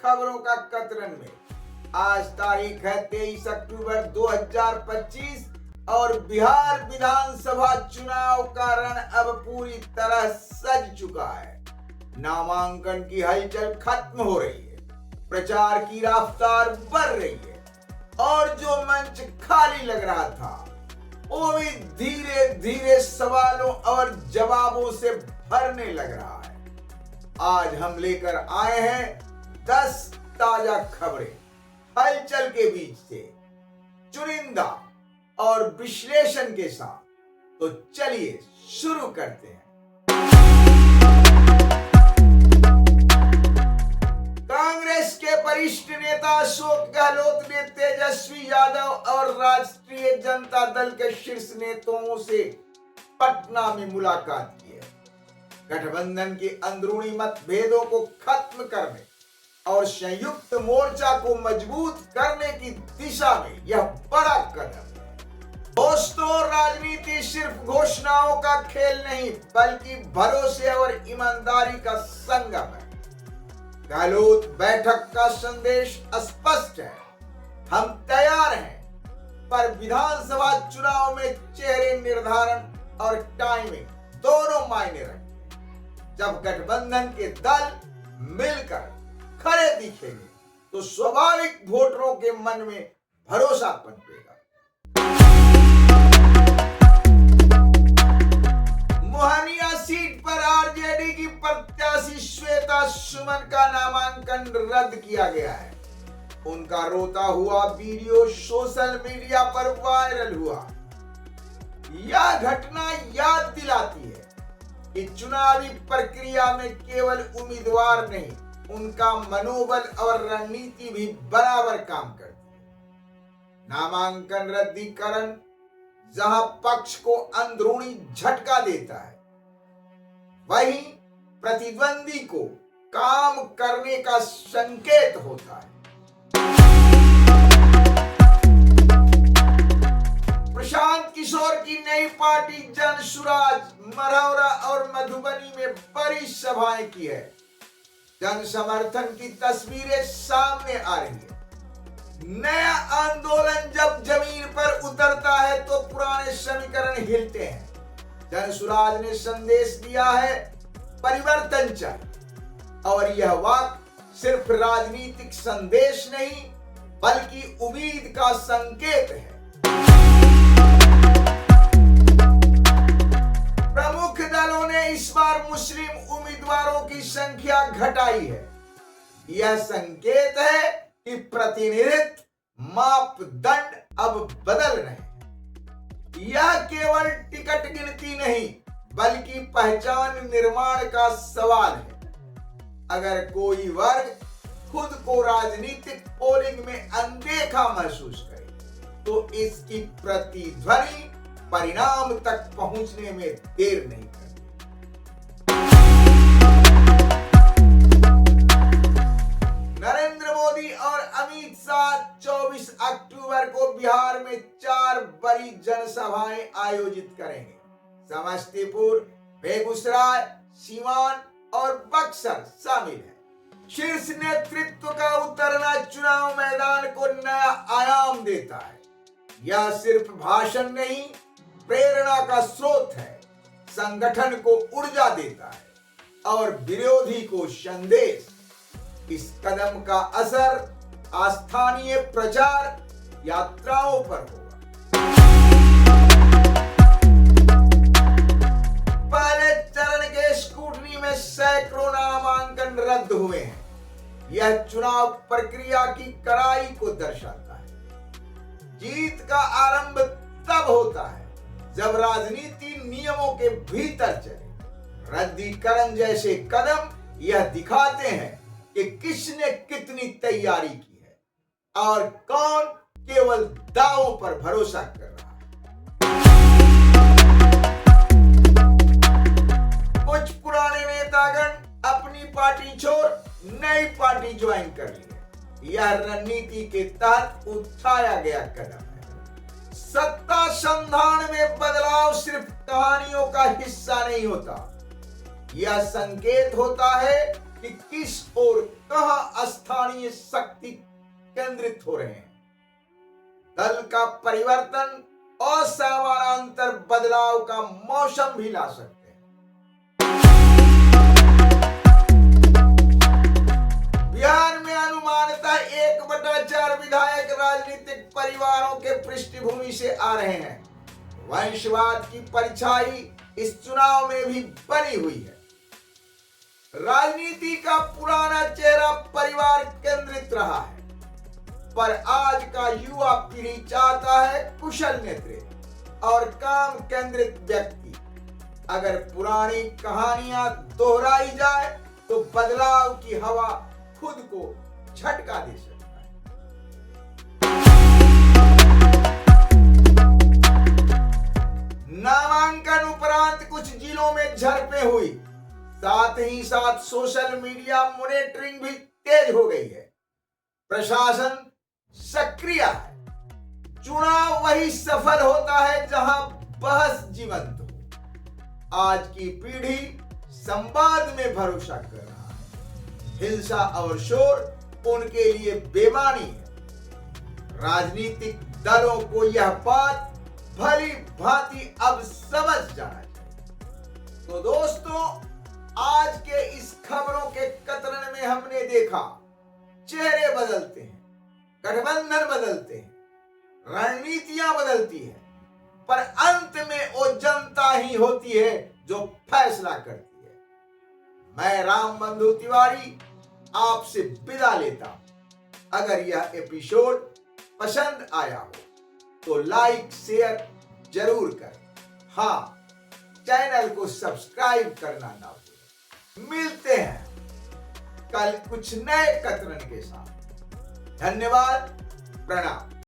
खबरों का कतरन में। आज तारीख है 23 अक्टूबर 2025 और बिहार विधानसभा चुनाव का रण अब पूरी तरह सज चुका है। नामांकन की हलचल खत्म हो रही है, प्रचार की रफ्तार बढ़ रही है और जो मंच खाली लग रहा था वो भी धीरे धीरे सवालों और जवाबों से भरने लग रहा है। आज हम लेकर आए हैं 10 ताजा खबरें हलचल के बीच से, चुनिंदा और विश्लेषण के साथ। तो चलिए शुरू करते हैं। कांग्रेस के वरिष्ठ नेता अशोक गहलोत ने तेजस्वी यादव और राष्ट्रीय जनता दल के शीर्ष नेताओं से पटना में मुलाकात की है। गठबंधन के अंदरूनी मतभेदों को खत्म करने और संयुक्त मोर्चा को मजबूत करने की दिशा में यह बड़ा कदम है। दोस्तों, राजनीति सिर्फ घोषणाओं का खेल नहीं बल्कि भरोसे और ईमानदारी का संगम है। गहलोत बैठक का संदेश स्पष्ट है, हम तैयार हैं, पर विधानसभा चुनाव में चेहरे निर्धारण और टाइमिंग दोनों मायने रखते हैं। जब गठबंधन के दल मिलकर खड़े दिखेंगे तो स्वाभाविक वोटरों के मन में भरोसा पनपेगा। मोहनिया सीट पर आरजेडी की प्रत्याशी श्वेता सुमन का नामांकन रद्द किया गया है। उनका रोता हुआ वीडियो सोशल मीडिया पर वायरल हुआ। यह घटना याद दिलाती है कि चुनावी प्रक्रिया में केवल उम्मीदवार नहीं, उनका मनोबल और रणनीति भी बराबर काम करती है। नामांकन रद्दीकरण जहां पक्ष को अंदरूनी झटका देता है, वहीं प्रतिद्वंदी को काम करने का संकेत होता है। प्रशांत किशोर की नई पार्टी जनसुराज मरौरा और मधुबनी में बड़ी सभाएं की है। जन समर्थन की तस्वीरें सामने आ रही है। नया आंदोलन जब जमीन पर उतरता है तो पुराने समीकरण हिलते हैं। जनसुराज ने संदेश दिया है, परिवर्तन चाहिए, और यह वाक्य सिर्फ राजनीतिक संदेश नहीं बल्कि उम्मीद का संकेत है। प्रमुख दलों ने इस बार मुस्लिम उम्मीदवारों की संख्या घटाई है। यह संकेत है कि प्रतिनिधित्व मापदंड अब बदल रहे हैं। यह केवल टिकट गिनती नहीं बल्कि पहचान निर्माण का सवाल है। अगर कोई वर्ग खुद को राजनीतिक पोलिंग में अनदेखा महसूस करे तो इसकी प्रतिध्वनि परिणाम तक पहुंचने में देर नहीं करती। नरेंद्र मोदी और अमित शाह 24 अक्टूबर को बिहार में 4 बड़ी जनसभाएं आयोजित करेंगे। समस्तीपुर, बेगूसराय, सीवान और बक्सर शामिल है। शीर्ष नेतृत्व का उतरना चुनाव मैदान को नया आयाम देता है। यह सिर्फ भाषण नहीं, प्रेरणा का स्रोत है, संगठन को ऊर्जा देता है और विरोधी को संदेश। इस कदम का असर स्थानीय प्रचार यात्राओं पर होगा। पहले चरण के स्क्रूटनी में सैकड़ों नामांकन रद्द हुए हैं। यह चुनाव प्रक्रिया की कड़ाई को दर्शाता है। जीत का आरंभ तब होता है जब राजनीति नियमों के भीतर चले। रद्दीकरण जैसे कदम यह दिखाते हैं कि किसने कितनी तैयारी की है और कौन केवल दावों पर भरोसा कर रहा है। कुछ पुराने नेतागण अपनी पार्टी छोड़ नई पार्टी ज्वाइन कर ली। यह रणनीति के तहत उठाया गया कदम है। सत्ता संधान में बदलाव सिर्फ कहानियों का हिस्सा नहीं होता, यह संकेत होता है कि किस ओर कहां स्थानीय शक्ति केंद्रित हो रहे हैं। दल का परिवर्तन और समानांतर बदलाव का मौसम भी ला सकते हैं। बिहार में अनुमानतः 1/4 विधायक राजनीतिक परिवारों के पृष्ठभूमि से आ रहे हैं। वंशवाद की परछाई इस चुनाव में भी बनी हुई है। राजनीति का पुराना चेहरा परिवार केंद्रित रहा है, पर आज का युवा पीढ़ी चाहता है कुशल नेतृत्व और काम केंद्रित व्यक्ति। अगर पुरानी कहानियां दोहराई जाए तो बदलाव की हवा खुद को झटका दे सकता है। नामांकन उपरांत कुछ जिलों में झड़पें हुई, साथ ही साथ सोशल मीडिया मॉनिटरिंग भी तेज हो गई है। प्रशासन सक्रिय है। चुनाव वही सफल होता है जहां बहस जीवंत हो। आज की पीढ़ी संवाद में भरोसा कर रहा है। हिंसा और शोर उनके लिए बेमानी है। राजनीतिक दलों को यह बात भली भांति अब समझ जाना चाहिए। तो दोस्तों, आज के इस खबरों के कतरन में हमने देखा चेहरे बदलते हैं, गठबंधन बदलते हैं, रणनीतियां बदलती है, पर अंत में वो जनता ही होती है जो फैसला करती है। मैं रामबंधु तिवारी आपसे विदा लेता हूं। अगर यह एपिसोड पसंद आया हो तो लाइक शेयर जरूर करें। हाँ, चैनल को सब्सक्राइब करना ना भूलें। मिलते हैं कल कुछ नए कतरन के साथ। धन्यवाद, प्रणाम।